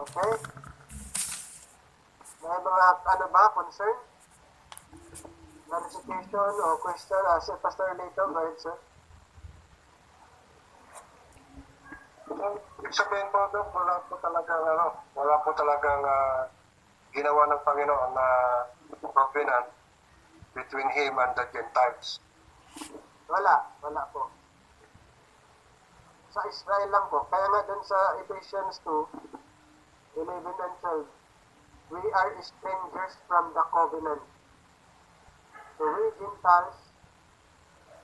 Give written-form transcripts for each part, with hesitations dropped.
Okay? May mga concern? Clarification o question? Si Pastor Lito, go ahead, sir. Ibig sabihin po, Dok, wala po talagang ginawa ng Panginoon na covenant between Him and the Gentiles. Wala po. Sa Israel lang po. Kaya nga dun sa Ephesians 2, 11 and 12, we are strangers from the covenant. So we Gentiles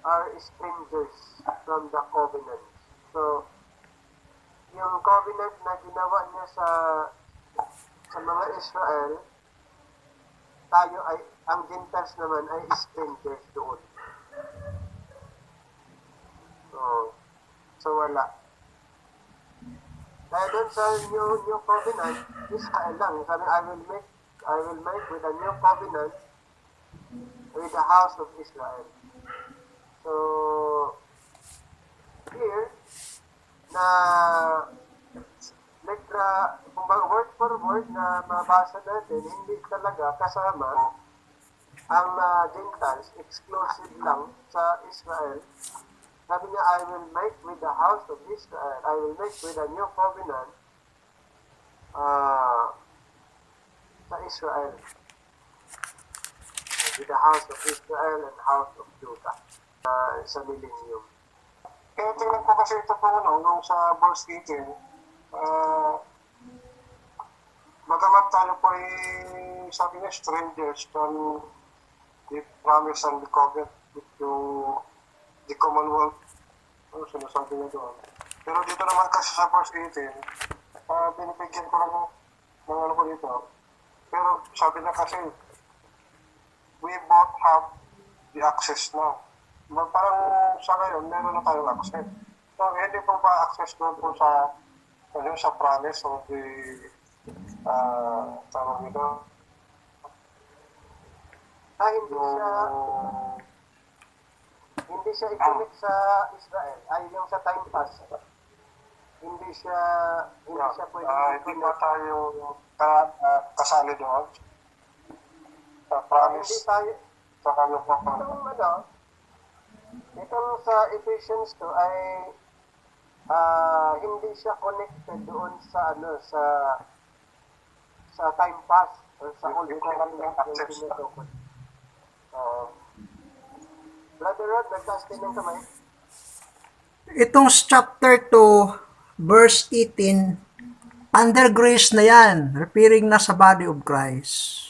are strangers from the covenant. So, yung covenant na ginawa niya sa mga Israel, tayo ay, ang Gentiles naman ay strangers doon. So wala. Kaya doon sa new covenant, Israel lang. Sabi, I will make with a new covenant with the house of Israel. So, here, na kumbaga word for word na mabasa natin, hindi talaga kasama ang Gentiles, exclusive lang sa Israel. Sabi niya, I will make with the house of Israel, I will make with a new covenant sa Israel. With the house of Israel and house of Judah sa millennium. Kaya tingnan ko kasi ito po, nung sa verse 18, magamat tayo po ay, sabi niya, strangers from the promise and the covenant to the Commonwealth. Ano sinasabi niya doon? Pero dito naman kasi sa verse 18, binibigyan ko lang ng ano ko dito. Pero sabi niya kasi, we both have the access now. Parang sa ngayon, meron na tayong access. So, hindi po ba access doon po sa promise of the tawag nito? Hindi siya i-connect sa Israel. Ay, yung sa time pass. Hindi siya pwede hindi pa tayo kasali doon. Sa promise. Hindi tayo. Sa kanyang Itong sa Ephesians 2 ay hindi siya connected doon sa sa time pass or sa old covenant yung tinutukod. Brother Rod, nagtaas din ng kamay. Itong chapter 2, verse 18, under grace na yan, referring na sa body of Christ.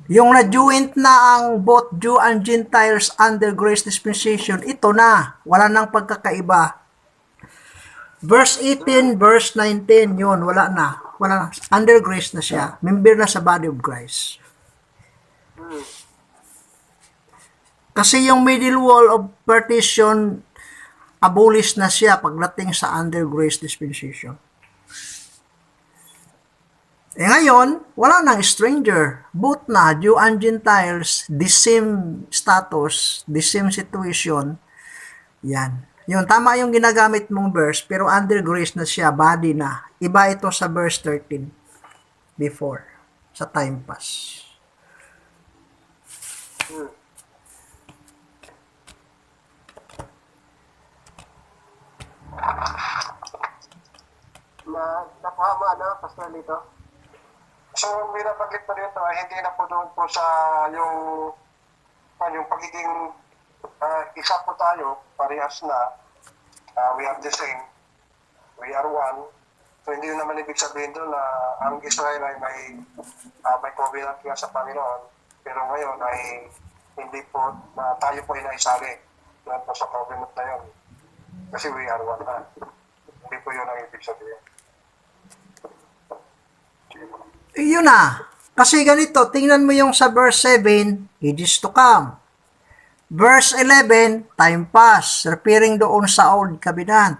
Yung na-joint na ang both Jew and Gentiles under grace dispensation, ito na, wala nang pagkakaiba. Verse 18, verse 19, yun, wala na. Under grace na siya. Member na sa body of Christ. Kasi yung middle wall of partition, abolish na siya pagdating sa under grace dispensation. Ngayon, wala nang stranger. Both na, Jew and Gentiles, the same status, the same situation. Yan. Yun, tama yung ginagamit mong verse, pero under grace na siya, body na. Iba ito sa verse 13, before, sa time pass. Nakahama na, Pastor Lito? So, binabanggit po dito, hindi na po doon po sa yung pagiging isa po tayo, parehas na, we are the same, we are one. So, hindi naman ibig sabihin doon na ang Israel ay may covenant nga sa Panginoon, pero ngayon ay hindi po, tayo po ay naisali doon po sa covenant na yun. Kasi we are one na. Hindi po yun ang ibig sabihin. Yun na. Kasi ganito, tingnan mo yung sa verse 7, ages to come. Verse 11, time pass, referring doon sa old covenant.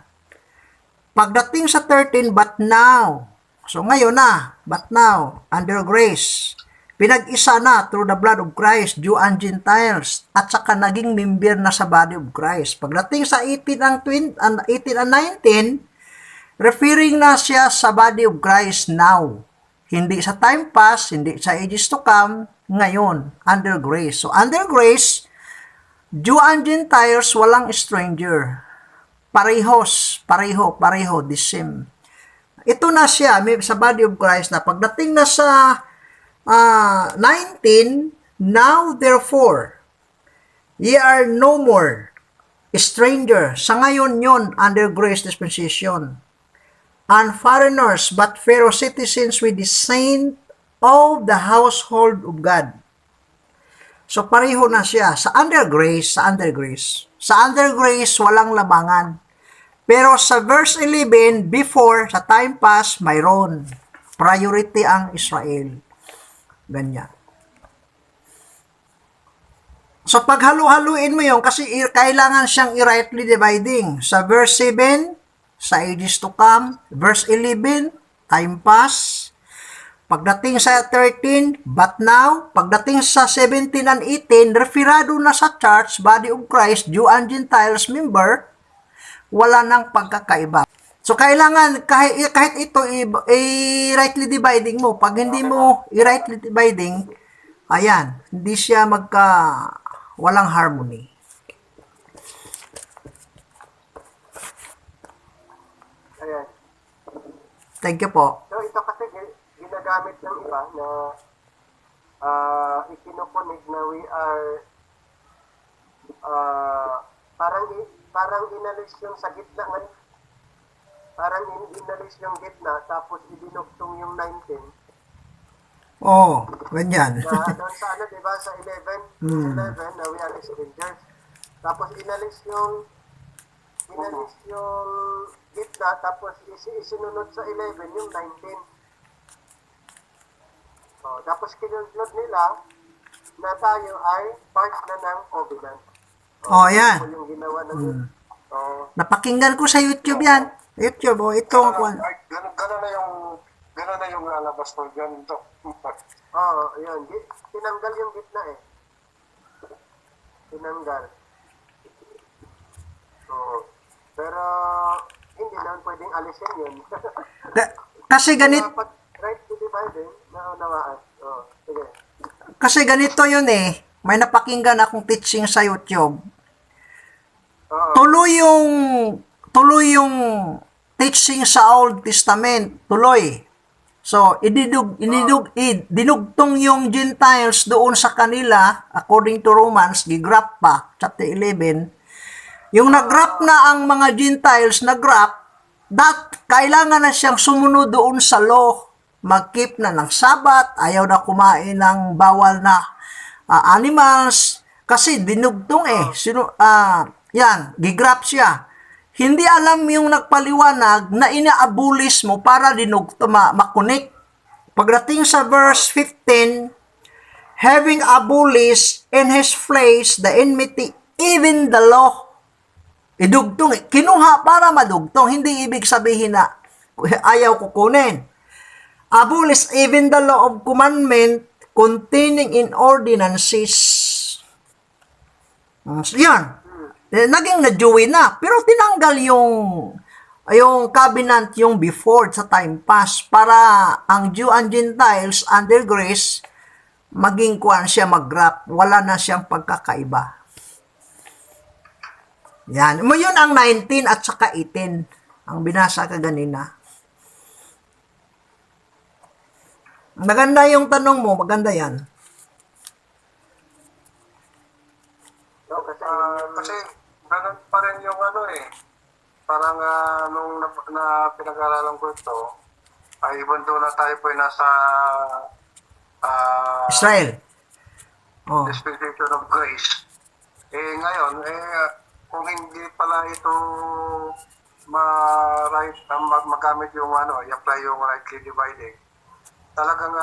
Pagdating sa 13, but now. So ngayon na, but now, under grace. Pinag-isa na through the blood of Christ, Jew and Gentiles, at saka naging member na sa body of Christ. Pagdating sa 18 and 19, referring na siya sa body of Christ now. Hindi sa time past, hindi sa ages to come, ngayon, under grace. So, under grace, Jew and Gentiles, walang stranger. Pareho, the same. Ito na siya, sa body of Christ na pagdating na sa 19, now therefore, ye are no more stranger. Sa ngayon yon under grace dispensation. And foreigners, but fellow citizens with the saint of the household of God. So, pareho na siya. Sa under grace. Sa under grace, walang labangan. Pero sa verse 11, before, sa time past, mayroon. Priority ang Israel. Ganyan. So, paghalu-haluin mo yun, kasi kailangan siyang i-rightly dividing. Sa verse 7, sa ages to come. Verse 11, time past. Pagdating sa 13, but now. Pagdating sa 17 and 18, referado na sa church, body of Christ, Jew and Gentiles member, wala nang pagkakaiba. So, kailangan, kahit ito, i-rightly dividing mo. Pag hindi mo i-rightly dividing, ayan, hindi siya walang harmony. Ayan. Thank you po. So, ito kasi ginagamit ng iba na ikinukunig na we are parang inalis yung sa gitna ngayon. Parang inalis yung gitna tapos idinugtong yung 19. Oh, ganyan. Na doon sa ano, di ba, sa 11, 11 na we are strangers. Tapos inalis yung gitna tapos isinunod sa 11 yung 19. Oh, tapos kinunod nila na tayo ay part na ng covenant. Oh, yan. Ito yung ginawa ng Napakinggan ko sa YouTube yan. YouTube, oh, itong kwan. Ganun na yung lalabas mo dyan. Yan. Tinanggal yung gitna eh. Tinanggal. Pero hindi naman pwedeng alisin yun. Kasi ganito, Dapat right to divide naunawaan. Sige. kasi ganito yun eh. May napakinggan akong teaching sa YouTube. Tuloy yung teaching sa Old Testament. Tuloy. So, dinugtong yung Gentiles doon sa kanila, according to Romans, gigrap pa, chapter 11. Yung nagrap na ang mga Gentiles, kailangan na siyang sumunod doon sa law. Mag-keep na ng Sabat, ayaw na kumain ng bawal na animals, kasi dinugtong eh. Yan, gigrap siya. Hindi alam yung nagpaliwanag na inaabulis mo para makunik. Pagdating sa verse 15, having abolished in his flesh the enmity, even the law. Idugtong eh. Kinuha para madugtong. Hindi ibig sabihin na ayaw kukunin. Abolish even the law of commandment containing in ordinances. Yan. Naging na-Jewy na. Pero tinanggal yung covenant yung before sa time past para ang Jew and Gentiles under grace maging kuan siya mag-grap. Wala na siyang pagkakaiba. Yan. Yun ang 19 at saka 18. Ang binasa ka ganina. Maganda yung tanong mo. Maganda yan. Kasi ganun pa rin yung parang nung pinag-aralan ko ito, even though na tayo po ay nasa Israel. dispensation of grace, ngayon, kung hindi pala ito magamit yung i-apply yung rightly dividing, talagang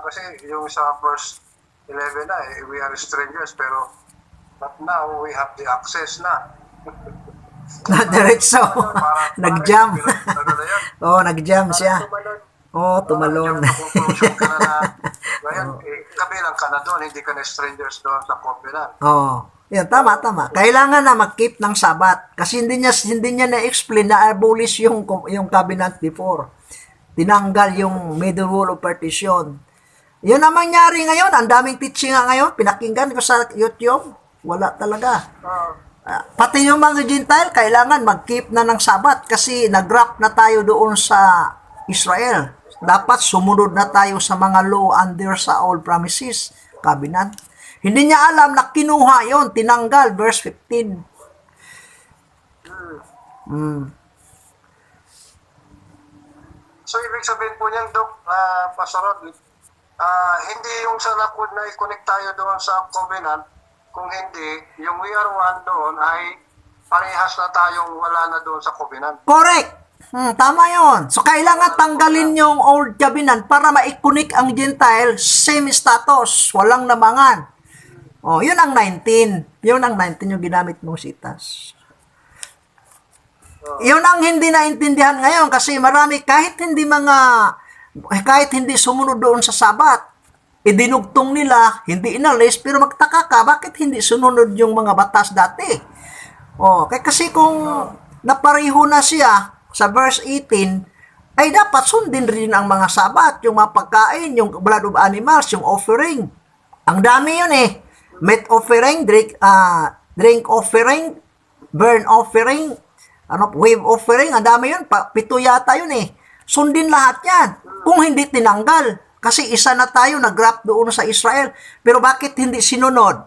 kasi yung sa verse 11 na, we are strangers, pero but now we have the access na. Diretso. Nag-jam. Nag-jam siya. Tumalon. Conclusion ka na ngayon, kabilang ka na doon, hindi ka na strangers doon sa covenant. Yan, tama. Kailangan na mag-keep ng Sabat. Kasi hindi niya na-explain na abolish yung covenant before. Tinanggal yung middle wall of partition. Yun ang mangyari ngayon. Ang daming teaching nga ngayon. Pinakinggan ko sa YouTube. Wala talaga. Pati yung mga Gentile, kailangan mag-keep na ng Sabat kasi nag-wrap na tayo doon sa Israel. Dapat sumunod na tayo sa mga law under sa old promises, covenant. Hindi niya alam na kinuha yon, tinanggal, verse 15. So, ibig sabihin po niyan, Dok, Pastor Rod, hindi yung sa nakod na i-connect tayo doon sa covenant, kung hindi, yung we are one doon ay parehas na tayong wala na doon sa covenant. Correct. Tama yon. So, kailangan tanggalin yung old covenant para ma-connect ang Gentile, same status, walang namangan. Oh, yun ang 19. Yun ang 19 yung ginamit mong sitas. Yun ang hindi naintindihan ngayon kasi marami kahit hindi sumunod doon sa Sabat, idinugtong nila, hindi inalis, pero magtaka ka, bakit hindi sunod yung mga batas dati? Oh, kasi kung napareho na siya sa verse 18, ay dapat sundin rin ang mga Sabat, yung mga pagkain, yung blood of animals, yung offering. Ang dami yun eh. Meat offering, drink offering, burn offering, wave offering, ang dami yun. 7 yata yun eh. Sundin lahat yan. Kung hindi tinanggal. Kasi isa na tayo, nag-wrap doon sa Israel. Pero bakit hindi sinunod?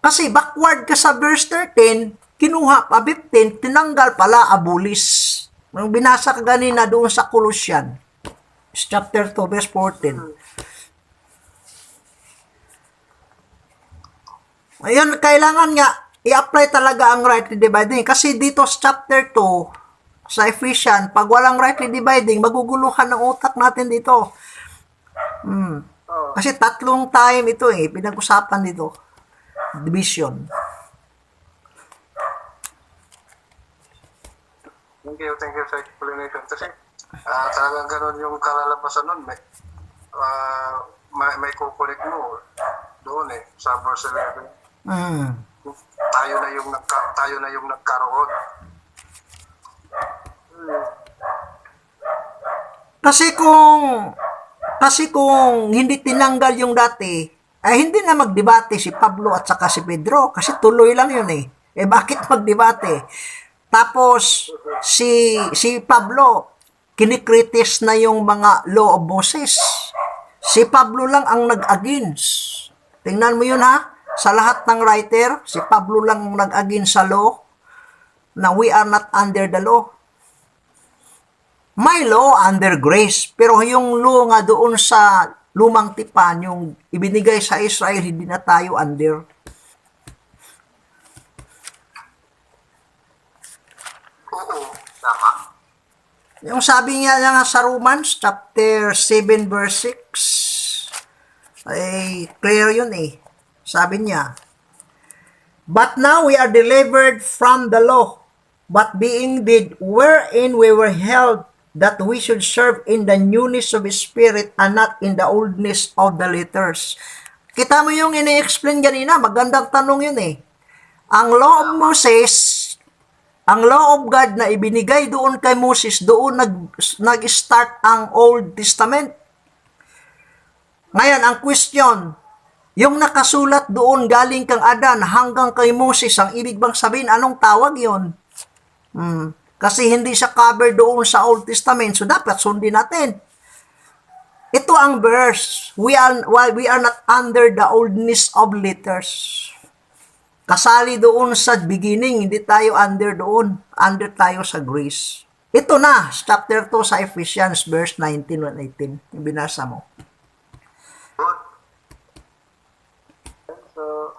Kasi backward ka sa verse 13, kinuha pa 15, tinanggal pala, abolish. Nung binasa ka ganina doon sa Colossian, chapter 2, verse 14. Ayun, kailangan nga i-apply talaga ang rightly dividing. Kasi dito sa chapter 2, sa Ephesians, pag walang rightly dividing, maguguluhan ng utak natin dito. Kasi 3 time ito pinag-usapan dito. Division. Thank you sa explanation. Kasi talagang ganun yung kalalabasan nun. May kukulik mo doon sa verse 11. Tayo na yung nagkaroon. Kasi kung hindi tinanggal yung dati, ay hindi na magdebate si Pablo at saka si Pedro kasi tuloy lang yun eh. Bakit magdebate? Tapos si Pablo kinikritis na yung mga law of Moses. Si Pablo lang ang nag-against. Tingnan mo yun ha. Sa lahat ng writer, si Pablo lang nag-against sa law na we are not under the law. May law under grace, pero yung law nga doon sa lumang tipan, yung ibinigay sa Israel, hindi na tayo under. Oo, tama. Yung sabi niya nga sa Romans, chapter 7, verse 6, ay clear yun eh. Sabi niya, but now we are delivered from the law, but being dead wherein we were held, that we should serve in the newness of Spirit and not in the oldness of the letters. Kita mo yung ini-explain ganina, magandang tanong yun eh. Ang law of Moses, ang law of God na ibinigay doon kay Moses, doon nag-start ang Old Testament. Ngayon, ang question, yung nakasulat doon galing kang Adan hanggang kay Moses, ang ibig bang sabihin, anong tawag yon? Kasi hindi siya covered doon sa Old Testament, so dapat sundin natin. Ito ang verse, while we are not under the oldness of letters. Kasali doon sa beginning, hindi tayo under doon, under tayo sa grace. Ito na, chapter 2 sa Ephesians, verse 19 and 18, yung binasa mo. So,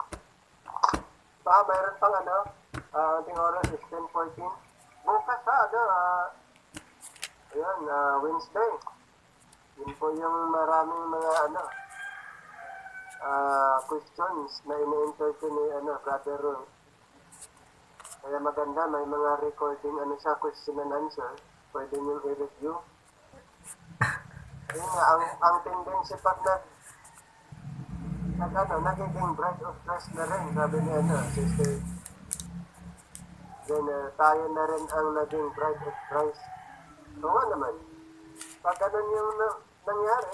mayroon pang ating oras is 10:14. Bukas Wednesday. Yun po yung maraming mga questions na ini-entertain ni Brother Ron. Kaya maganda, may mga recording question and answer. Pwede nyo i-review. Ayun nga, ang tendency pag nagiging bride of Christ na rin, sabi ni sister. Then, tayo na rin ang naging bride of Christ. So nga naman, pag ganun yung nangyari,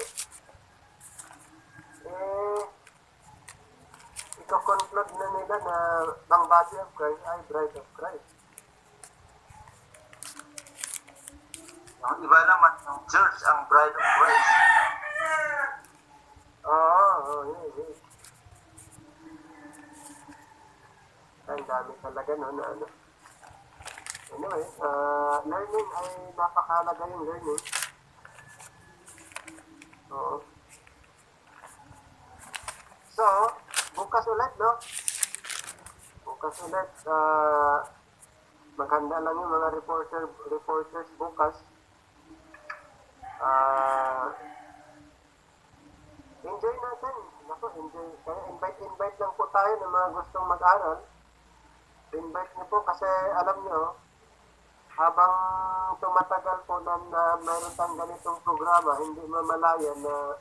iko-conclude na nila na ang body of Christ ay bride of Christ. Yung iba naman, yung church ang bride of Christ. Yes. Ang dami talaga no, na ano. Anyway, learning ay napakahalaga yung learning. Oo. So, bukas ulit, no? Bukas ulit, maghanda lang yung mga reporters bukas. Enjoy natin. Naku, enjoy. Kaya invite lang po tayo ng mga gustong mag-aral. Invite niyo po kasi alam niyo, habang tumatagal po na mayroon tayong ganitong programa, hindi mamalayan na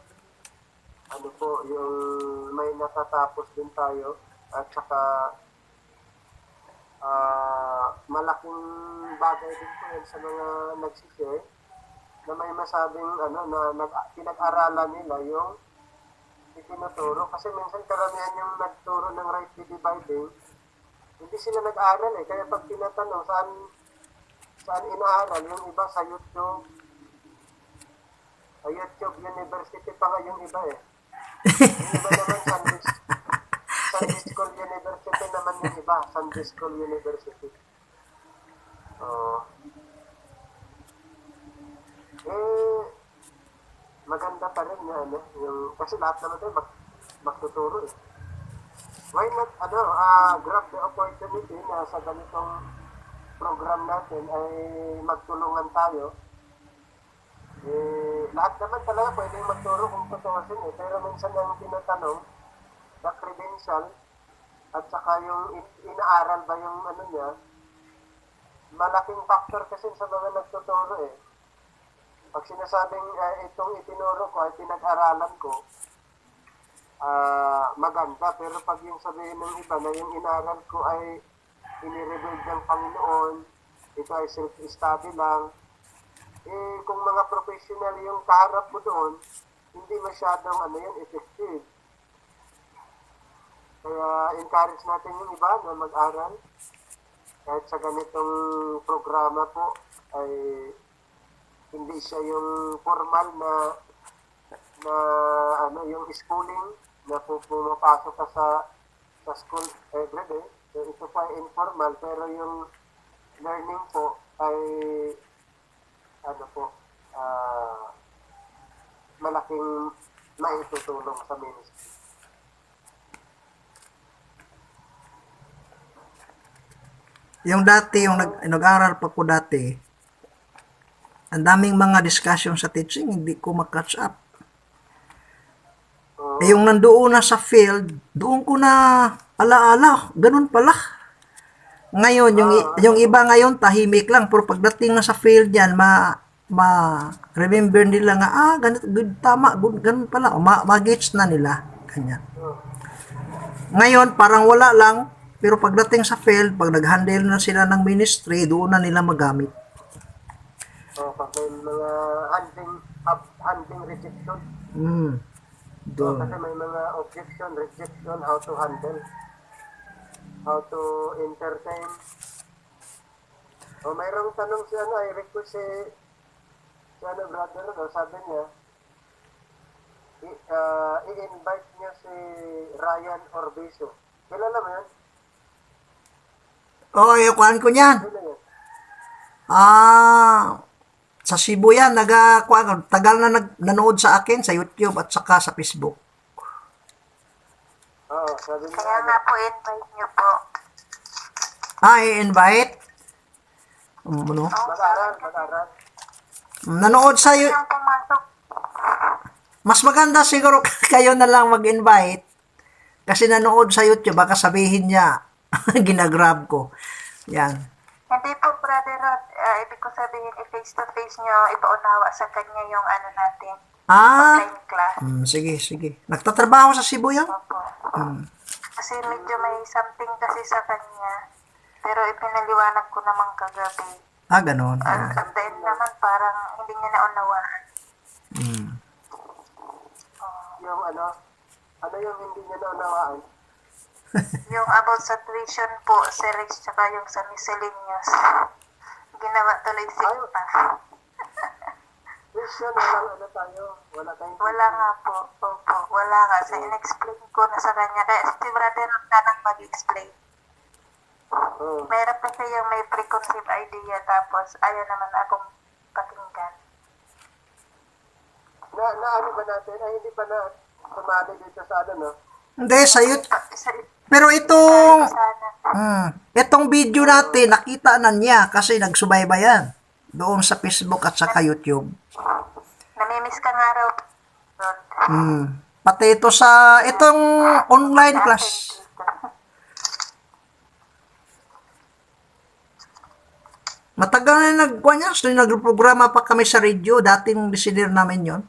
ano po, yung may natatapos din tayo at saka malaking bagay din po yan sa mga nagsishare na may masabing na pinag-aralan nila yung itinuturo. Kasi minsan karamihan yung nagturo ng rightly dividing, hindi sila nag-aral kaya pag tinatanong saan inaaral, yung iba sa YouTube, University pa nga yung iba yung iba naman Sunday School University naman yung iba, Sunday School University. Maganda pa rin yung, kasi lahat naman tayo magtuturo Why not, grab the opportunity na sa ganitong program natin ay magtulungan tayo. Lahat naman talaga pwede magturo kung tutusin pero minsan ang tinatanong, the credential, at saka yung inaaral ba yung niya, malaking factor kasi sa mga nagtuturo Pag sinasabing itong itinuro ko ay pinag-aralan ko, maganda. Pero pag yung sabihin ng iba na yung inaral ko ay inirebuild ng Panginoon, ito ay self-study lang, kung mga professional yung kaharap mo doon, hindi masyadong effective. Kaya encourage natin yung iba na mag-aral. Kahit sa ganitong programa po ay hindi siya yung formal na yung schooling na pumapasok ka sa school everyday. So ito po ay informal pero yung learning po ay malaking maitutulong sa ministry. Yung dati, yung nag-aral pa ko dati, ang daming mga discussion sa teaching, hindi ko makatch up. Yung nandoon na sa field, doon ko na alaala, ganun pala. Ngayon, yung iba ngayon, tahimik lang, pero pagdating na sa field yan, remember nila nga, ganito, good, tama, good, ganun pala, ma-gauge na nila, ganyan. Ngayon, parang wala lang, pero pagdating sa field, pag nag-handle na sila ng ministry, doon na nila magamit. Pag may mga handling rejection. Doon. Kasi may mga objection, rejection, how to handle, how to entertain. Mayroong tanong si I request si brother, sabi niya, i-invite niya si Ryan Orbiso. Kilala mo yan? Kuhaan ko niyan. Sino yan? Sa Cebu yan, tagal na nanood sa akin sa YouTube at saka sa Facebook. Sabi niya. Kaya nga po, invite niyo po. I-invite? Mag-aral. Nanood sa Yung pumasok. Mas maganda siguro kayo na lang mag-invite. Kasi nanood sa YouTube, baka sabihin niya, ginagrab ko. Yan. Hindi po, Brother Rod. Ibig ko sabihin, face-to-face niyo, ipaunawa sa kanya yung natin, Ah, online class. sige, sige. Nagtatrabaho sa Cebu yan? Opo. Hmm. Kasi medyo may something kasi sa kanya. Pero ipinaliwanag ko naman kagabi. Ah, ganon. At the end naman parang hindi niya naunawaan. Hmm. Yung ano yung hindi niya naunawaan? Yung about sa tuition po, sa Rex, tsaka yung sa miscellaneous. Ginawa tuloy sigpa. Christian, walang tayo. Wala tayong Wala nga po. Opo, wala nga. So, in-explain ko na sa kanya. Kaya si brother na nang mag-explain. Oo. Meron pa siya yung may preconceived idea tapos ayaw naman akong pakinggan. Na ano ba natin? Ay, hindi pa na sumali dito sa no? Hindi, sa YouTube. Isa, Pero itong, sana. itong video natin, nakita na niya kasi nagsubaybayan doon sa Facebook at saka YouTube. Namimiss ka nga raw. Rod. Pati ito sa, itong online class. Matagal na nagkuhan yan. So, nagprograma pa kami sa radio. Dating listener namin yon.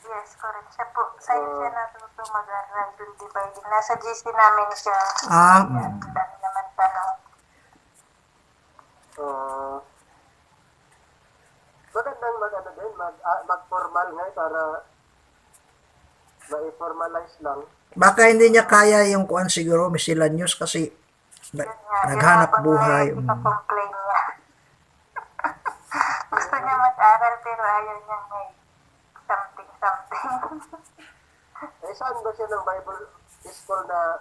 Yes, correct. Siya po, sa'yo siya natuto mag-aral dividing. Nasa GC namin siya. Ah, Dami naman tanong. Magandang din, mag-formal nga para ma-formalize lang. Baka hindi niya kaya yung kuhan siguro, miscellaneous kasi naghanap buhay. Complain niya. Gusto niya mag-aral pero ayaw niya may something. Eh, saan ba siya ng Bible school na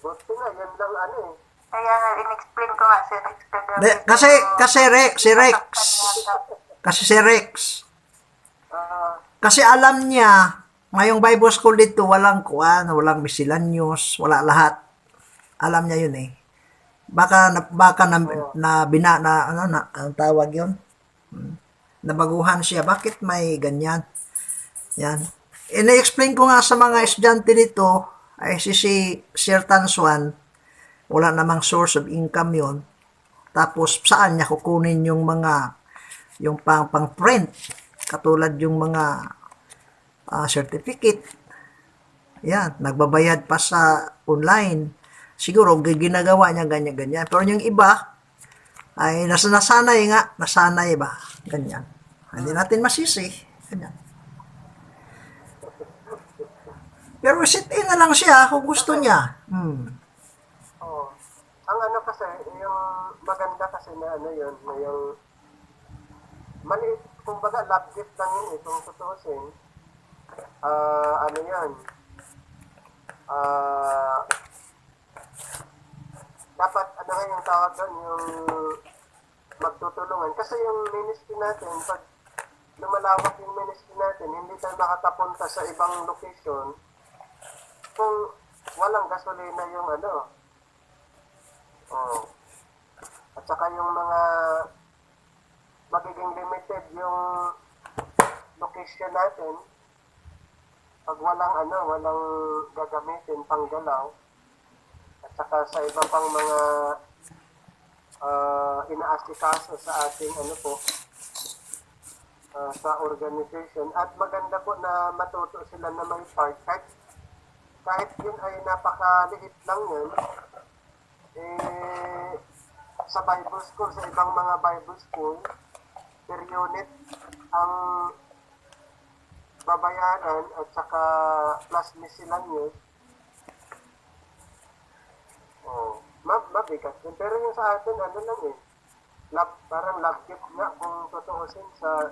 buti nga, yan lang Kaya nga, in-explain ko nga si Rex kagabi. Kasi si Rex. Ah, Kasi alam niya, ngayong Bible school dito, walang kuhan, walang miscellaneous, wala lahat. Alam niya yun eh. Baka ang tawag yun? Nabaguhan siya. Bakit may ganyan? Yan. Ina-explain ko nga sa mga estudyante dito, ay si Sir Tansuan, wala namang source of income yon. Tapos saan niya kukunin yung pang print, katulad yung mga certificate. Yan, nagbabayad pa sa online. Siguro ginagawa niya ganyan-ganyan. Pero yung iba ay nasanay ba? Ganyan. Hindi natin masisi. Ganyan. Pero sit-in na lang siya kung gusto niya. oo. Ang kasi, yung maganda kasi na yun, na yung maliit, kumbaga love gift lang yun eh, kung tutusin. Yan, dapat yung tawag doon, yung magtutulungan. Kasi yung ministry natin, pag lumalawak yung ministry natin, hindi tayo makatapunta sa ibang location kung walang gasolina yung At saka yung mga magiging limited yung location natin pag walang gagamitin panggalaw. At saka sa iba pang mga inaasikaso sa ating sa organization. At maganda po na matuto sila na may part. Kahit yun ay napakaliit lang yun, sa Bible school, sa ibang mga Bible school, per unit ang babayaran at saka plus miscellaneous. Mabigat yun. Pero yung sa atin, lang eh. Parang love gift nga kung tutuusin sa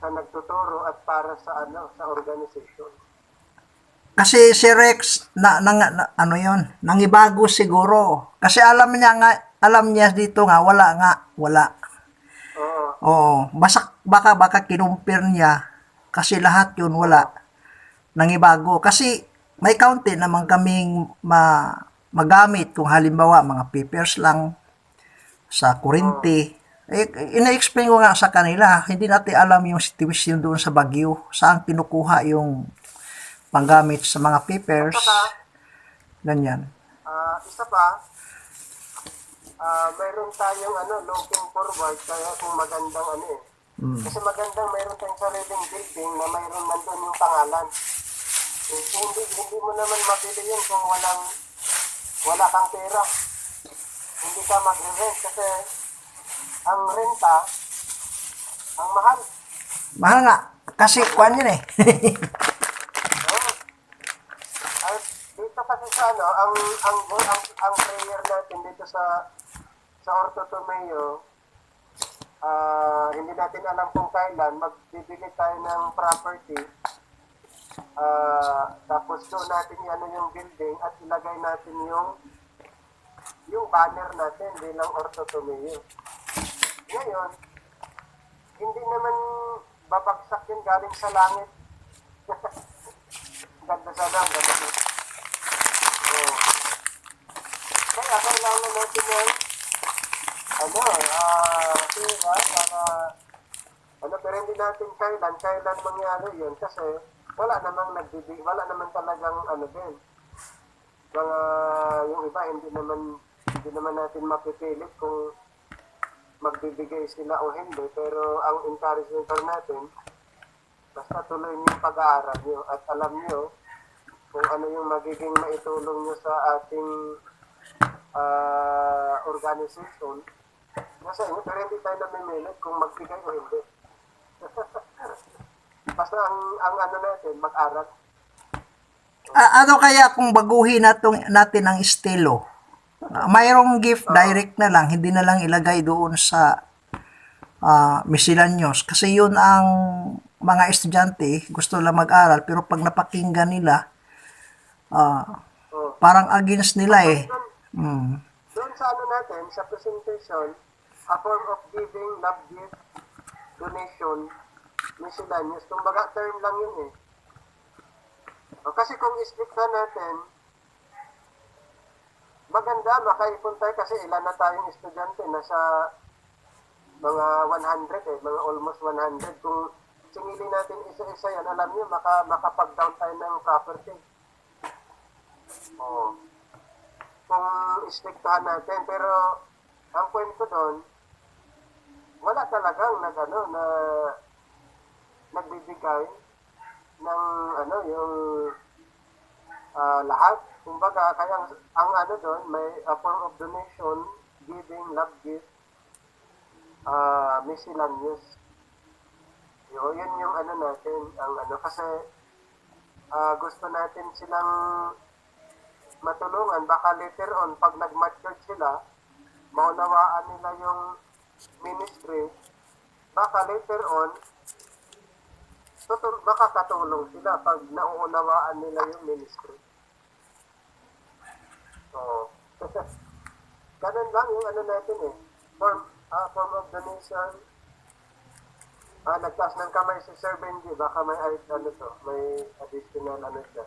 nagtuturo at para sa sa organization. Kasi si Rex nangibago siguro. Kasi alam niya dito nga wala. Oo. Oo, baka kinumpir niya kasi lahat 'yun wala. Nangibago kasi may kaunti naman kaming magamit kung halimbawa mga papers lang sa kurente. Ina-explain ko nga sa kanila, hindi natin alam yung situation doon sa Baguio, saan kinukuha yung panggamit sa mga papers. Ganyan. Isa pa, mayroon tayong looking forward kaya kung magandang Kasi magandang mayroon tayong sariling building na mayroon nandun yung pangalan. Hindi mo naman mabili yun kung wala kang pera. Hindi ka magre-rent kasi ang renta, ang mahal. Mahal nga. Kasi kwan yun eh. Oh. At dito kasi sa ang prayer natin dito sa Orto Tomeo, hindi natin alam kung kailan magbibili tayo ng property. Tapos doon natin yung building at ilagay natin yung banner natin bilang Orto Tomeo. Ngayon, hindi naman babagsak yun galing sa langit. Ganda sana, ang ganda. Oh. Kaya kailangan natin yung pera para pero hindi natin kailan mangyari yun kasi wala naman talagang din. Yung iba hindi naman natin mapipilit kung magbibigay sila o hindi, pero ang encouragement natin, basta tuloy niyo yung pag-aaral niyo at alam niyo kung ano yung magiging maitulong niyo sa ating organization. Nasa inyo, pero hindi tayo namimilit kung magbigay o hindi. Basta ang natin, mag-aral. Ano kaya kung baguhin natin ang estilo? Mayroong gift direct na lang, hindi na lang ilagay doon sa miscellaneous. Kasi yun ang mga estudyante, gusto lang mag-aral, pero pag napakinggan nila, parang against nila eh. Doon sa natin, sa presentation, a form of giving, love gift, donation, miscellaneous. Kumbaga, term lang yun eh. Kasi kung i-split natin, maganda, makaipon tayo kasi ilan na tayong estudyante, nasa mga 100 mga almost 100. Kung singilin natin isa-isa yan, alam niyo, makapag-down tayo ng property. Kung istriktahan natin, pero ang point ko doon, wala talagang nagbibigay ng yung lahat. Kumbaga, kaya ang doon, may a form of donation, giving, love gift, miscellaneous. Yun yung natin, kasi gusto natin silang matulungan. Baka later on, pag nag-mature sila, maunawaan nila yung ministry, baka later on, baka katulong sila pag nauunawaan nila yung ministry. So, ganun lang yung natin eh. Form of donation. Nagtaas ng kamay si Sir Benji. Baka may may additional siya.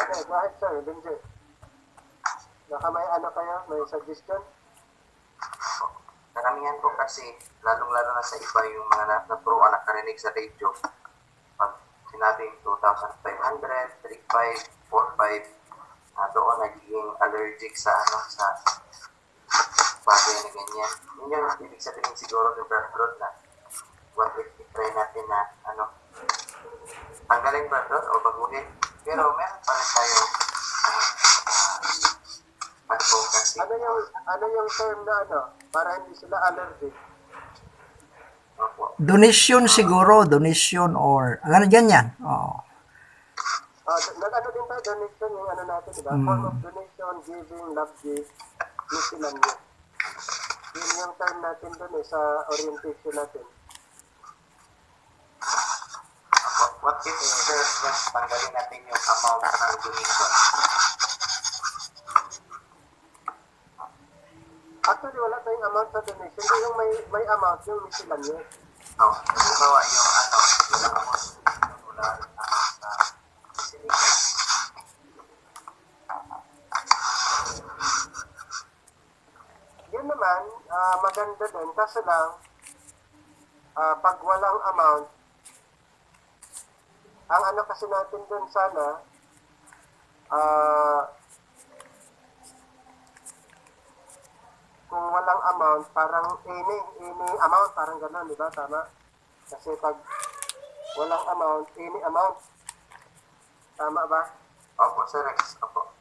Okay, go ahead Sir Benji. Baka may kayo? May suggestion? Karamihan po kasi, lalong-lalo na sa iba yung mga naturuan nakarinig sa radio. Pag sinabing 2,500, 3,500, 4,500, doon nagiging allergic sa bagay na ganyan. Yun yung ibig sabihin siguro ni Brad na what if i-try natin na tanggalin Brad o baguhin. Pero meron pa rin tayo advocacy. Ano yung term na para hindi sila allergic? Donation siguro, donation or ganyan. Oo. Din tayo donation yung natin, diba? Form of donation, giving, love gift, miscellaneous. Yun yung term natin dun sa orientation natin. What if just tanggalin natin yung amount ng donation? Actually, wala tayong amount sa donation. Yung may amount, yung miscellaneous. Halimbawa yung yung amount mula sa miscellaneous. Yun naman, maganda din. Kasi lang, pag walang amount, ang kasi natin dun sana, kung walang amount, parang any amount, parang gano'n, di ba? Tama? Kasi pag walang amount, any amount. Tama ba? Opo, Sir Rex. Opo.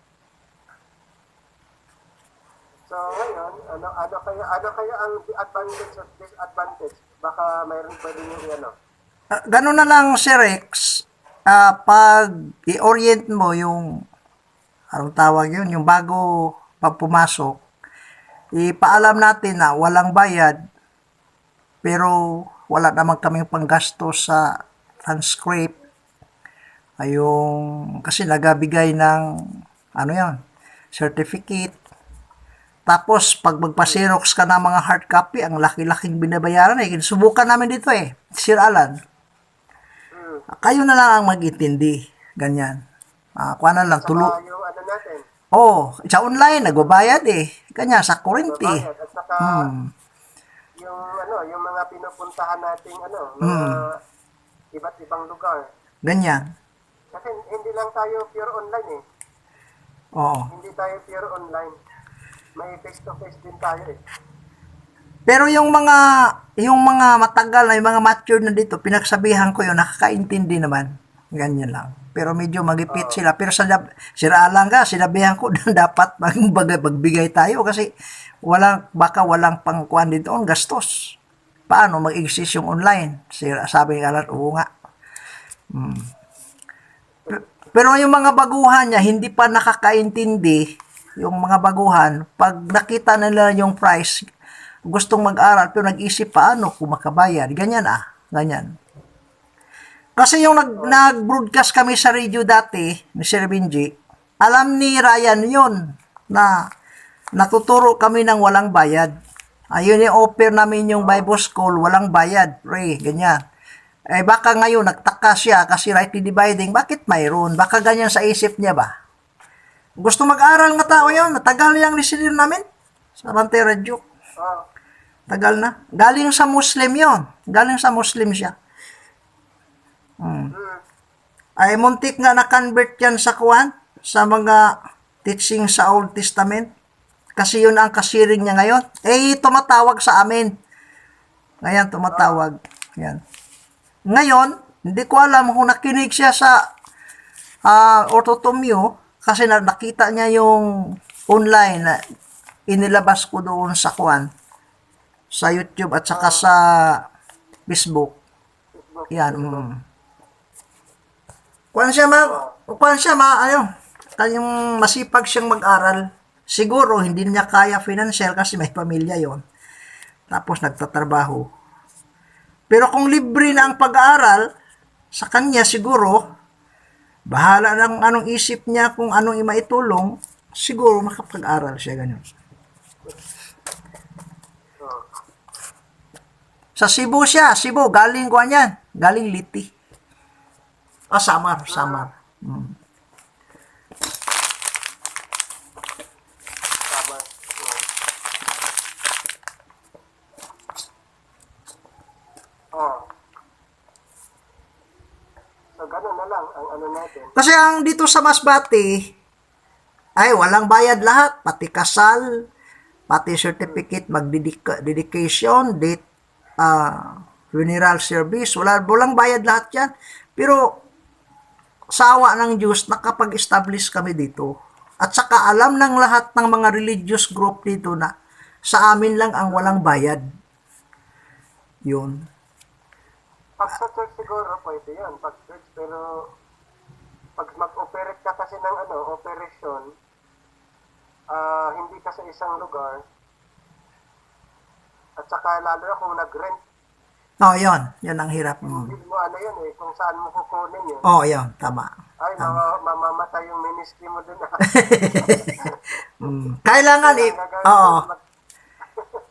So ngayon, ano kaya ang advantage at disadvantage? Baka mayroon pwede yung ano. Ganun na lang, Sir Rex. Pag i-orient mo yung, anong tawag yun, yung bago pag pumasok, ipaalam natin na walang bayad, pero wala naman kaming panggasto sa transcript. Yung, kasi nagabigay ng, ano yan, certificate. Tapos, pag magpa-xerox ka ng mga hard copy, ang laki-laking binabayaran eh. Subukan namin dito eh, Sir Alan. Kayo na lang ang mag-intindi. Ganyan. Kuha na lang, tulo. Saka yung ano natin, Sa online, nagbabayad eh. Ganyan, sa kurente. bayad. At saka yung mga pinupuntahan nating mga iba't ibang lugar. Ganyan. Kasi hindi lang tayo pure online eh. Oo. Hindi tayo pure online. May face-to-face din tayo eh. Pero yung mga matagal na, yung mga mature na dito, pinagsabihan ko yun, nakakaintindi naman. Ganyan lang. Pero medyo magipit sila. Pero siraalang ka, sinabihan ko na dapat magbigay tayo kasi baka walang pangkuhan dito, ang gastos. Paano mag-exist yung online? Sabi nga lang, oo nga. Pero yung mga baguhan niya, hindi pa nakakaintindi, yung mga baguhan, pag nakita nila yung price, gustong mag-aral, pero nag-isip paano kung makabayad. Ganyan ganyan. Kasi yung nag-broadcast kami sa radio dati, ni Sir Benji, alam ni Ryan yun, na natuturo kami ng walang bayad. Ayun yung offer namin yung Bible School, walang bayad, pre, ganyan. Baka ngayon, nagtaka siya kasi rightly dividing, bakit mayroon? Baka ganyan sa isip niya ba? Gusto mag-aral nga tao yun, natagal yung listener namin sa Rante Radio. Tagal na. Galing sa Muslim yon. Galing sa Muslim siya. Ay, muntik nga na-convert yan sa kuwan, sa mga teaching sa Old Testament. Kasi yun ang kasiring niya ngayon. Tumatawag sa amin. Ngayon, tumatawag. Yan. Ngayon, hindi ko alam kung nakinig siya sa Ortotomyo kasi nakita niya yung online na inilabas ko doon sa kuwan, sa YouTube at saka sa Facebook. Yan. Kuwan siya kanyang masipag siyang mag-aral. Siguro hindi niya kaya financial kasi may pamilya yon. Tapos nagtatrabaho. Pero kung libre na ang pag-aaral, sa kanya siguro, bahala lang anong isip niya kung anong maitulong, siguro makapag-aral siya ganyan. Sa Cebu siya, galing ko niyan, galing Liti. Samar. Tama. So, ganun na lang ang ano natin. Kasi ang dito sa Masbate, ay walang bayad lahat, pati kasal, pati certificate, dedication, date, funeral service, walang bayad lahat yan. Pero sa awa ng Diyos, nakapag-establish kami dito. At saka alam ng lahat ng mga religious group dito na sa amin lang ang walang bayad. Yun. Pag sa church siguro, pwede yan. Pag church, pero pag mag-operate ka kasi ng operation, hindi ka sa isang lugar, at saka lalo na kung nag-rent, Yun. Yun ang hirap. hindi mo yun kung saan mo kukunin yun. Yun. Tama. Ay, mamamatay yung ministry mo dun.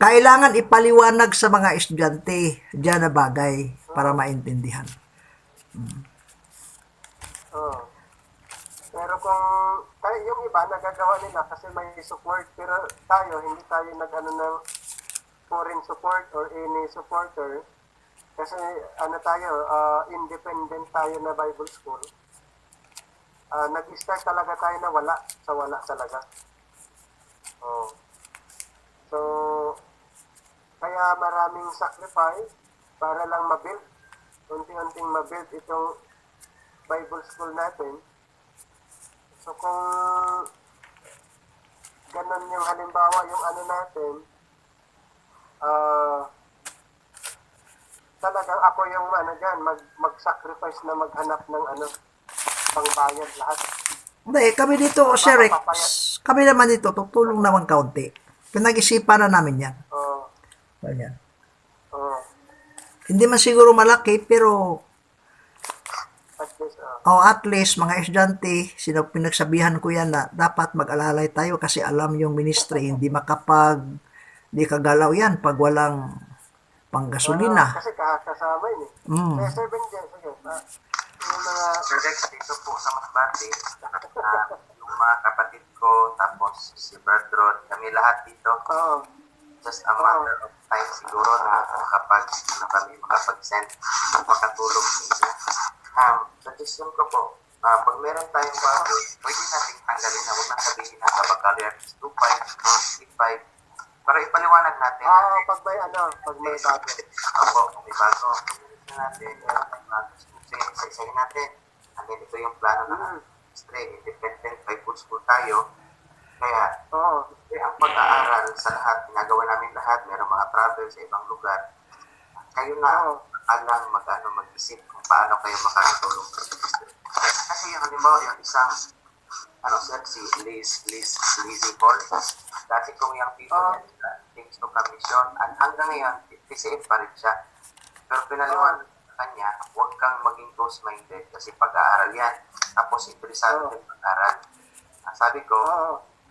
Kailangan ipaliwanag sa mga estudyante diyan na bagay para maintindihan. Pero kung yung iba nagagawa nila kasi may support, pero tayo hindi tayo ng foreign support or any supporter kasi tayo independent tayo na Bible school. Nag-start talaga tayo na wala talaga. So Kaya maraming sacrifice para lang mabuild, unti-unting mabuild itong Bible school natin. So kung ganun yung halimbawa yung ano natin, talagang ako yung ano dyan, mag-sacrifice na maghanap ng ano, pangbayad lahat. Hindi, kami dito, Sir Rex, kami naman dito, tutulong naman kaunti. Pinag-isipan na namin yan. Ganyan. Hindi man siguro malaki, pero at least mga estudyante, pinagsabihan ko yan na dapat mag-alalay tayo kasi alam yung ministry, hindi di kagalaw yan pag walang panggasolina. Kasi kasama yun eh. Kaya 7 dyan, sige. Yung mga... Sir Rex, dito po sa Masbate, yung mga kapatid ko, tapos si Brad Rod, kami lahat dito. Just a matter of time siguro na kami makapag-send, makatulog sa inyo. Suggestion ko po, pag meron tayong bago, pwede natin tanggalin na huwag na sabihin na sa baccalaureate is 2.5, 3.5, para ipaliwanag natin. Pag may bago. Opo, kung may bago, pwede natin, meron tayong bago. Isa-isahin natin. And then ito yung plano ng ministry, independent Bible school tayo. Kaya, ang pag-aaral sa lahat, ginagawa namin lahat, meron mga travel sa ibang lugar. Kayo na alam mag-isip kung paano kayo makakatulong sa ministry. Kasi yung halimbawa, yung isang si Lizzie Hall, dati kong yung people things to commission, at hanggang ngayon, PCF pa rin siya. Pero pinaliwan sa kanya, huwag kang maging close-minded kasi pag-aaral yan. Tapos interesado din pag-aaral. Sabi ko,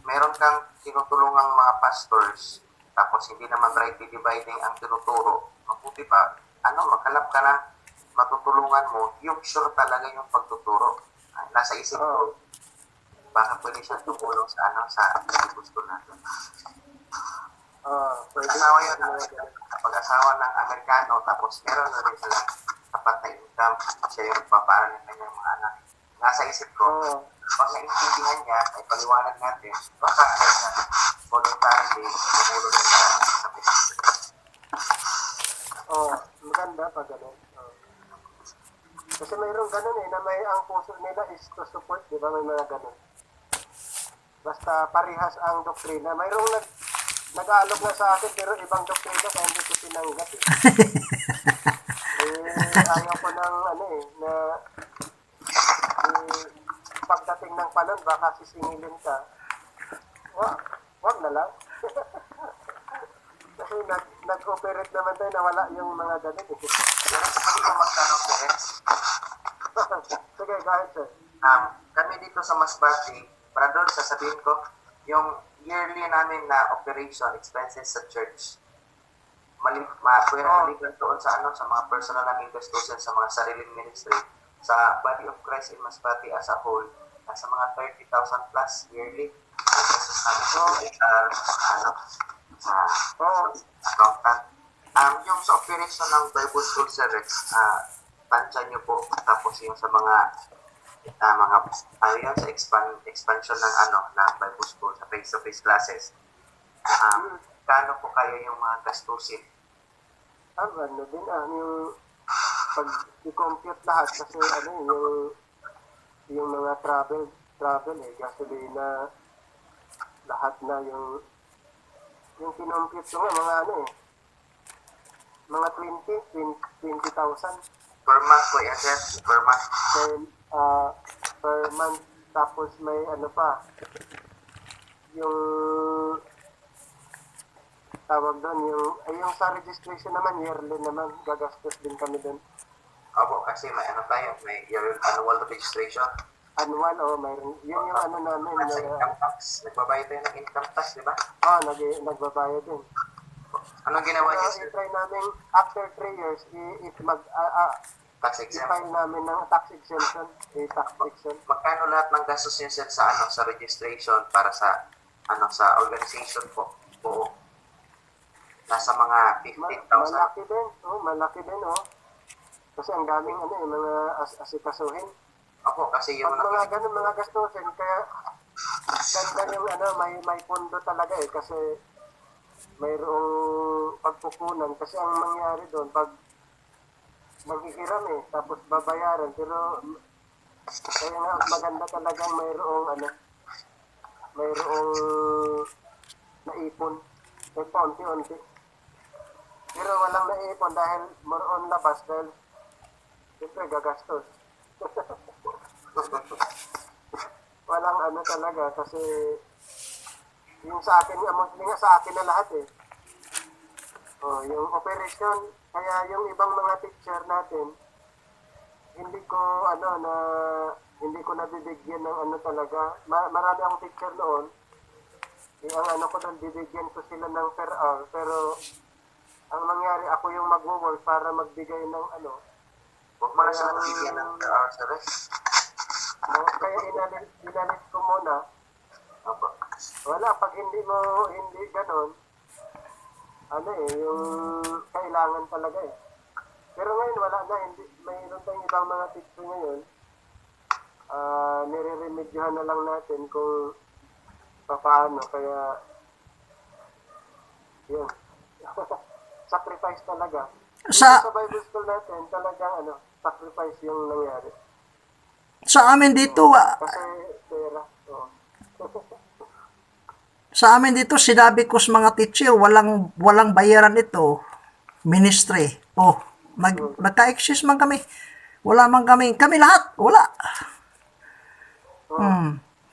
meron kang tinutulungang mga pastors, tapos hindi naman rightly dividing ang tinuturo. Mabuti pa, maghanap ka na matutulungan mo, yung sure talaga yung pagtuturo. Nasa isip ko, baka pwede siya tumulong sa gusto natin. Pag-asawa yun, pag-asawa ng Amerikano, tapos meron na rin sila tapat na income, siya yung papaaral ng kanyang mga anak. Nasa isip ko, pag naintindihan niya, ay paliwanag natin, baka voluntarily tumulong siya sa ministry. Maganda pa ganun. Kasi mayroong ganun na may ang puso nila is to support, di ba? May mga ganun. Basta parehas ang doktrina. Mayroong nag-aalok na sa akin, pero ibang doktrina kaya hindi ko tinanggap ayaw ko ng na pagdating ng panon, baka sisingilin ka. Wag na lang. Kasi nag-operate naman tayo na wala yung mga ganun eh. Pero pwede ko magtanong, Rex. Sige, kahit sir. Kami dito sa Masbate, para doon sasabihin ko, yung yearly namin na operation expenses sa church, maliban doon sa mga personal naming gastusin sa mga sariling ministry, sa Body of Christ in Masbate as a whole, nasa mga 30,000 plus yearly. Sa accountant. Yung sa operation ng Bible School, Sir Rex, tansya nyo po. Tapos yung sa yung sa expansion ng Bible School, sa face-to-face classes. Kano po kayo yung mga gastusin? Ano din, yung pag i-compute lahat kasi yung mga travel gasolina, lahat na yung kinompute ko nga mga 20,000 per month po yan, sir? Per month? Per month, tapos may pa yung tawag doon, yung sa registration naman, yearly naman, gagastos din kami doon. Opo, kasi may may annual registration. Annual, mayroon. Yun yung namin. Sa income tax. Nagbabayad tayo ng income tax, di ba? Nagbabayad din. Anong ginawa niyo, sir? I-try namin, after 3 years, Tax exempt. i-file namin ng tax exemption. Tax exemption. Magkano lahat ng gastos niyo, sir, sa registration para sa organization po? Oo. Nasa mga 15,000. Malaki din. Kasi ang daming mga asikasuhin. Opo, kasi yung mga ganun mga gastusin, kaya ganda yung may pondo talaga kasi mayroong pagpupunan kasi ang mangyari doon pag manghihiram tapos babayaran pero kaya nga maganda talagang mayroong naipon paunti-unti pero walang naipon dahil more on labas dahil siyempre gagastos walang talaga kasi yung sa akin mostly nga sa akin na lahat yung operation kaya yung ibang mga teacher natin hindi ko nabibigyan ng talaga marami akong teacher noon ang ko doon bibigyan ko sila ng per hour pero ang mangyari ako yung magwo-work para magbigay ng Huwag mo na sila nabigyan ng sir. kaya inalit ko muna wala pag hindi ganon yung kailangan talaga pero ngayon wala na hindi mayroon tayong ibang mga teacher ngayon nire-remedyohan na lang natin kung paano kaya yun sacrifice talaga Sa sa Bible school natin talagang sacrifice yung nangyari sa amin dito, kasi pera sa amin dito sinabi ko sa mga teacher, walang bayaran ito. Ministry. Nagka-exist man kami. Wala man kami lahat, wala.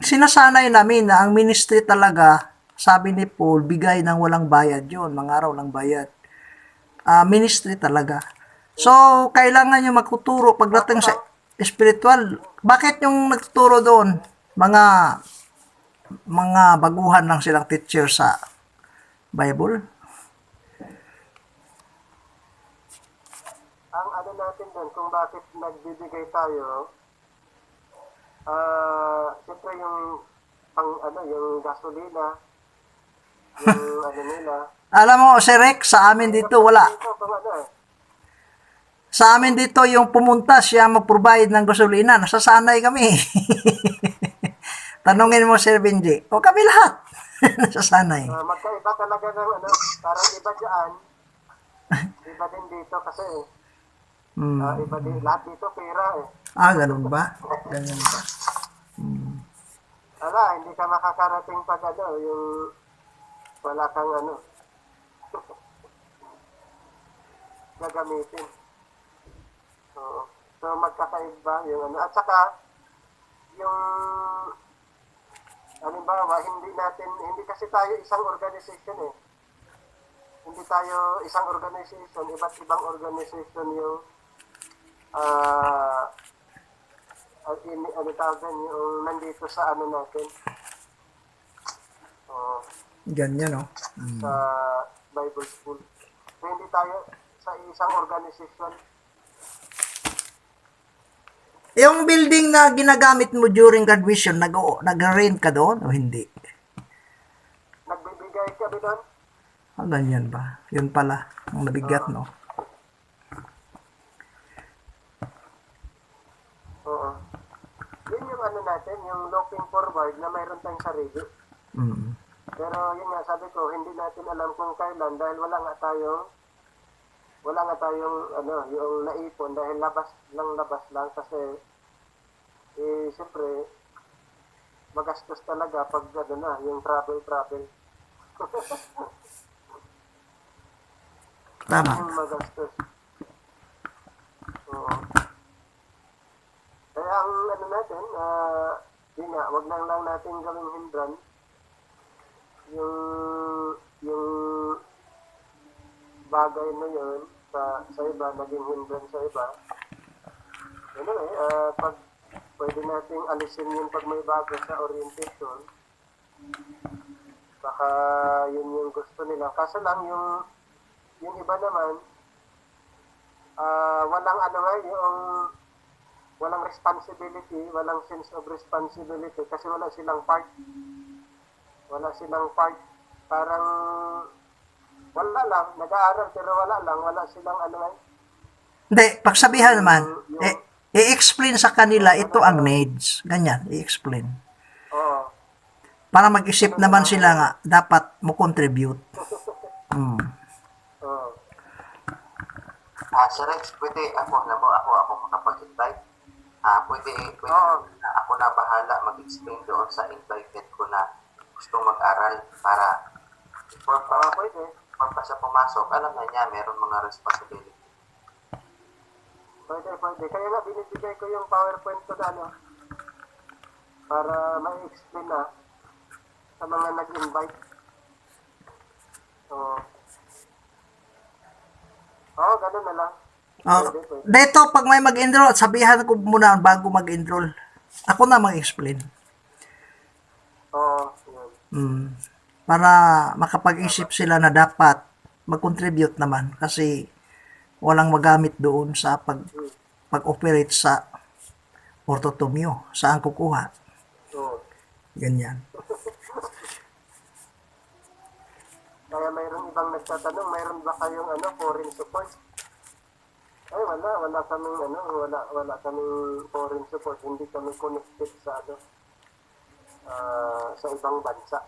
Sinasanay namin na ang ministry talaga, sabi ni Paul, bigay ng walang bayad yun, mga araw lang bayad. Ministry talaga. So, kailangan nyo magtuturo pagdating sa spiritual. Bakit yung nagtuturo doon? Mga baguhan lang silang teacher sa Bible. Ang natin doon, kung bakit nagbibigay tayo, siyempre yung yung gasolina, yung nila. Alam mo, Sir Rex, sa amin dito wala. Sa amin dito yung pumunta siya mag-provide ng gasolina, nasasanay kami. Tanungin mo, Sir Benji. O kami lahat. Nasasanay. Magkaiba talaga ng parang iba dyan. Iba din dito kasi iba din, lahat dito pera Ganun ba? Ganun ba? hindi ka makakarating pag yung wala kang gagamitin. So magkakaiba yung at saka yung halimbawa, hindi kasi tayo isang organization Hindi tayo isang organization, iba't ibang organization yung yung nandito sa natin. Ganyan, no? Sa Bible School. So, hindi tayo sa isang organization. Yung building na ginagamit mo during graduation, nag-rent ka doon o hindi? Nagbibigay kami doon. Ganyan ba? Yun pala, ang nabigat, no? Oo. Yun yung natin, yung looking forward na mayroon tayong sarili. Pero yun nga, sabi ko, hindi natin alam kung kailan dahil wala nga tayong yung naipon dahil labas lang kasi siyempre magastos talaga pag yung travel. Tama. Yung magastos. Oo. Kaya ang natin, yun nga, wag lang natin gawing hindrance yung bagay na yun sa iba, naging hindrance sa iba. Anyway, pag pwede nating alisin yun pag may bago sa orientation, baka yun yung gusto nila. Kaso lang yung iba naman, walang responsibility, walang sense of responsibility kasi wala silang part. Parang wala lang, nag-aaral pero wala silang Hindi, pagsabihan naman, i-explain sa kanila, ito ang needs. Ganyan, i-explain. Oo. Para mag-isip naman sila nga, dapat mo contribute. Hmm. Oh. Sir Rex, pwede ako makapag-invite. Pwede Oo. ako na bahala mag-explain doon sa invited ko na gustong mag-aral para before Pwede. pa siya pumasok, alam na niya meron mga responsibility. Pwede. Kaya nga binibigay ko yung PowerPoint ko na ano, para ma-explain na sa mga nag-invite. So, ganun na lang. Oh, Pwede. dito, pag may mag-enroll, sabihan ko muna bago mag-enroll. Ako na mag-explain. Oo, yun. Hmm. Para makapag-isip sila na dapat mag-contribute naman kasi walang magamit doon sa pag-operate sa ortotomyo. Saan kukuha? Oo. Ganyan. Kaya mayroong ibang nagtatanong, mayroon ba kayong foreign support? Ay, wala kaming wala kaming foreign support, hindi kami connected sa sa ibang bansa.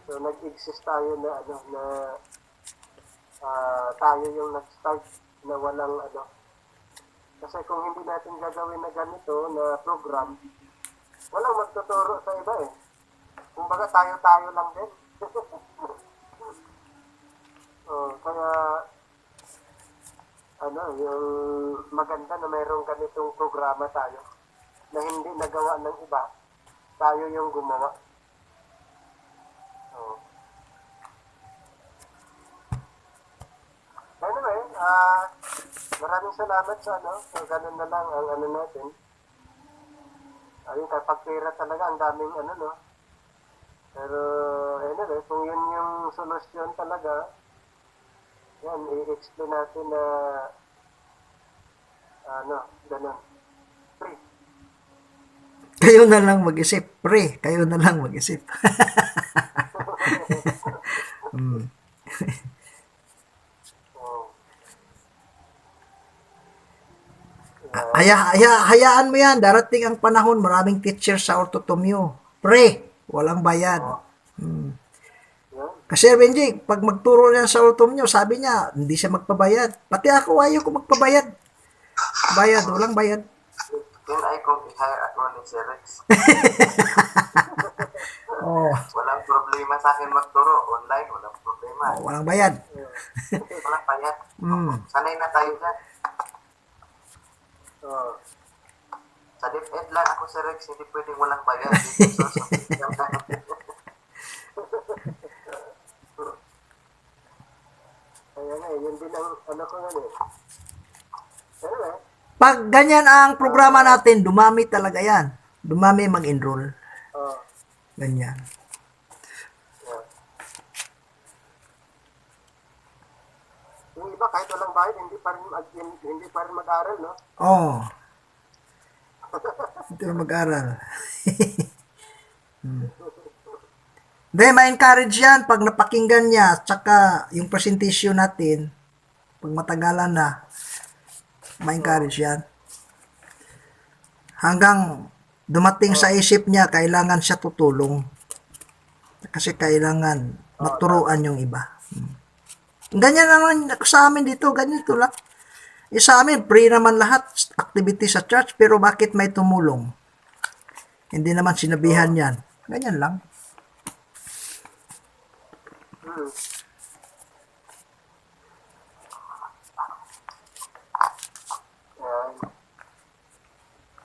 So nag-exist tayo na tayo yung nag-start na walang kasi kung hindi natin gagawin na ganito na program, walang magtuturo sa iba eh. Kumbaga tayo-tayo lang din. Kaya yung maganda na mayroong ganitong programa tayo na hindi nagawa ng iba, tayo yung gumawa. Anyway, maraming salamat sa so ganun na lang ang natin. Ayun, kapag pera talaga, ang daming Pero, anyway, kung yun yung solusyon talaga, yan, i-explain natin na, ganun. Free. Kayo na lang mag-isip. Pre, kayo na lang mag-isip. Hmm. Oh. Hayaan mo yan. Darating ang panahon, maraming teacher sa ortotomyo. Pre, walang bayad. Yan. Kasi Benji, pag magturo niya sa ortotomyo, sabi niya, hindi siya magpabayad. Pati ako, ayaw ko magpabayad. Walang bayad. Yun ay kung i-hire ako ni Sir Rex. Oh, Walang problema sa akin magturo. Online, walang problema. walang bayad. Walang payat. Hmm. Sanay na tayo dyan. Oh. Sa DepEd lang ako, Sir Rex, hindi pwedeng walang bayad. Dito sa system na. Kaya nga, yun din ang ko nga eh. Anyway, Pag ganyan ang programa natin, dumami talaga yan. Dumami mag-enroll. oh. Ganyan. Yeah. Yung iba kahit walang bayad, hindi pa rin mag-aral, no? Oh. Ito na mag-aral. Hindi, ma-encourage yan pag napakinggan niya, tsaka yung presentation natin, pag matagalan na, ma-encourage yan. Hanggang dumating sa isip niya, kailangan siya tutulong. Kasi kailangan maturuan yung iba. Ganyan naman sa amin dito, ganito lang. Sa amin, free naman lahat, activity sa church, pero bakit may tumulong? Hindi naman sinabihan yan. Ganyan lang. Yan.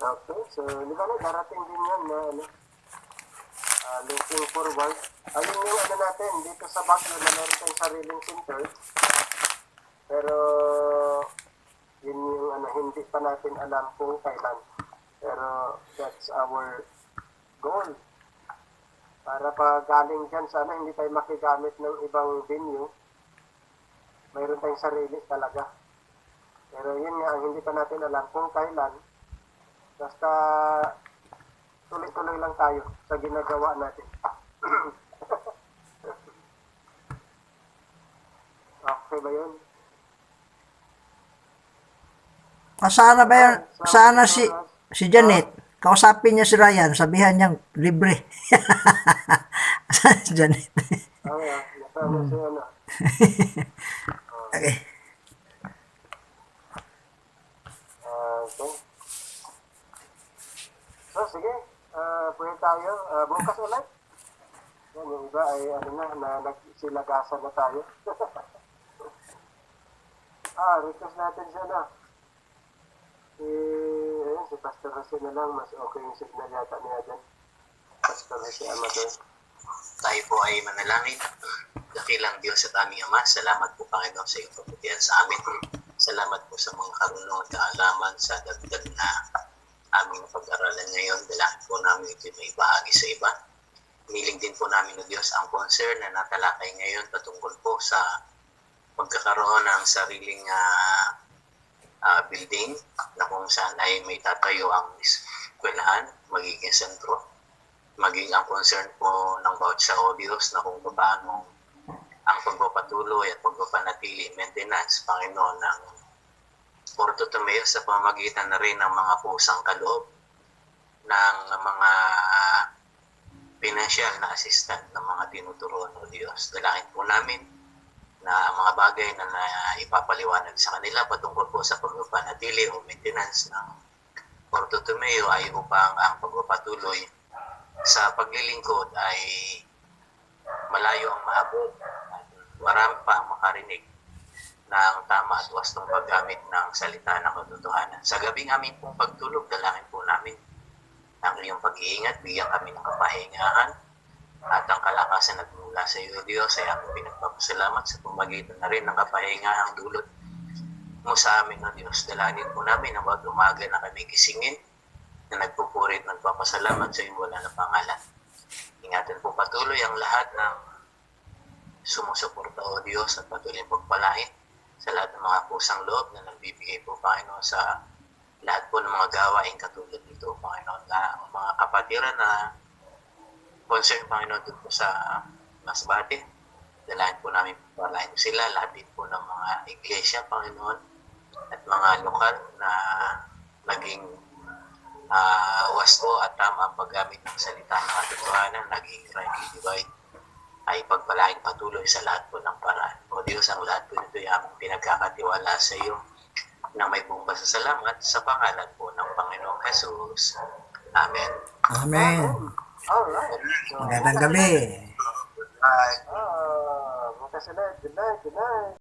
Okay, so di ba darating din yan na looking forward. Ayun yung natin, dito sa Baguio na meron tayong sariling center. Pero yun yung hindi pa natin alam kung kailan. Pero that's our goal. Para pa galing dyan, sana hindi tayo makigamit ng ibang venue. Mayroon tayong sarili talaga. Pero yun nga, ang hindi pa natin alam kung kailan. Basta tuloy-tuloy lang tayo sa ginagawa natin. Okay ba yun? Sana ba yan? Sana si Janet, kausapin niya si Ryan, sabihan niyang libre. Sana si Janet. Okay, so sana si ano. Okay. Okay. So, sige. Pwede tayo. Bukas ulit. Yan, yung iba ay ano na nagsilagasan na tayo. Request natin siya na. Si Pastor Jose na lang. Mas okay yung signal yata niya dyan. Pastor Jose Amador. Tayo po ay manalangin. Dakilang Diyos at aming Ama, salamat po Panginoon sa iyong kabutihan sa amin. Salamat po sa mga karunungan at kaalaman sa dagdag na aming pag-aralan ngayon. Dalangin po namin ito may bahagi sa iba. Miling din po namin o Diyos ang concern na natalakay ngayon patungkol po sa pagkakaroon ng sariling building na kung saan ay may tatayo ang eskwelahan, magiging sentro. Maging ang concern po ng bawat sa audios na kung paano ang pagpapatuloy at pagpapanatili, maintenance, Panginoon, ng Porto Tomeo sa pamamagitan na rin ng mga pusang kaloob ng mga financial na assistant ng mga tinuturuan o Diyos. Dalangin po namin na mga bagay na ipapaliwanag sa kanila patungkol po sa pagpapanatili o maintenance ng Porto Tomeo ay upang ang pagpapatuloy sa paglilingkod ay malayo ang maabot at marami pa ang makarinig ng tama at wastong paggamit ng salita ng katotohanan. Sa gabing aming pong pagtulog, dalangin po namin ang iyong pag-iingat, bigyan kami ng kapahingahan at ang kalakasan at mula sa iyo, Diyos, ay aming pinagpapasalamat sa pamagitan na rin ng kapahingahang dulot mo sa amin, o Diyos. Dalangin po namin ang bawat umaga na kami gisingin na nagpupuri at nagpapasalamat sa iyong wala na pangalan. Ingatan po patuloy ang lahat ng sumusuporta, o Diyos, at patuloy pagpalain sa lahat ng mga pusang loob na nagbibigay po, Panginoon, sa lahat po ng mga gawain katulad nito, Panginoon, na mga kapatiran na concern, Panginoon, doon po sa Masbate. Dalahin po namin pagpalain sila, lahat din po ng mga iglesia, Panginoon, at mga lokal na naging wasto at tama ang paggamit ng salita ng katotohanan, naging rightly divide, ay pagpalain patuloy sa lahat po ng paraan. O Diyos, ang lahat po nito ay aming pinagkakatiwala sa iyo na may buong pasasalamat sa pangalan po ng Panginoong Jesus. Amen. Amen. Alright. So, Magandang gabi. bukas ulit. Good night. Good night.